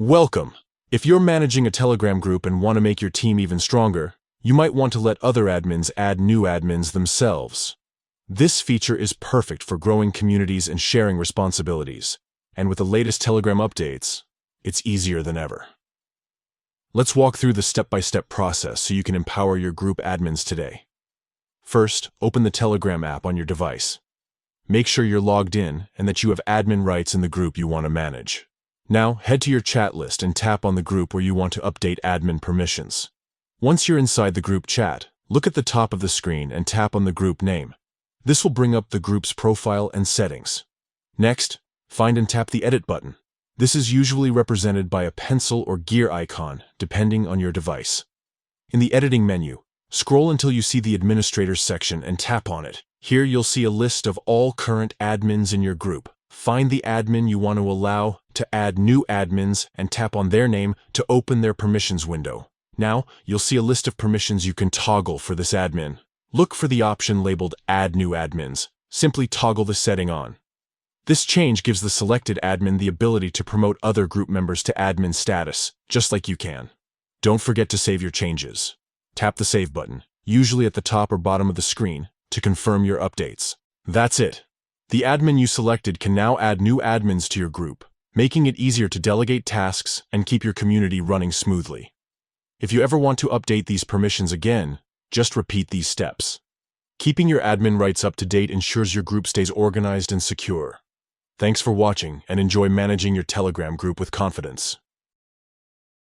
Welcome! If you're managing a Telegram group and want to make your team even stronger, you might want to let other admins add new admins themselves. This feature is perfect for growing communities and sharing responsibilities, and with the latest Telegram updates, it's easier than ever. Let's walk through the step-by-step process so you can empower your group admins today. First, open the Telegram app on your device. Make sure you're logged in and that you have admin rights in the group you want to manage. Now, head to your chat list and tap on the group where you want to update admin permissions. Once you're inside the group chat, look at the top of the screen and tap on the group name. This will bring up the group's profile and settings. Next, find and tap the Edit button. This is usually represented by a pencil or gear icon, depending on your device. In the editing menu, scroll until you see the Administrators section and tap on it. Here you'll see a list of all current admins in your group. Find the admin you want to allow to add new admins and tap on their name to open their permissions window. Now, you'll see a list of permissions you can toggle for this admin. Look for the option labeled Add New Admins. Simply toggle the setting on. This change gives the selected admin the ability to promote other group members to admin status, just like you can. Don't forget to save your changes. Tap the Save button, usually at the top or bottom of the screen, to confirm your updates. That's it. The admin you selected can now add new admins to your group, making it easier to delegate tasks and keep your community running smoothly. If you ever want to update these permissions again, just repeat these steps. Keeping your admin rights up to date ensures your group stays organized and secure. Thanks for watching and enjoy managing your Telegram group with confidence.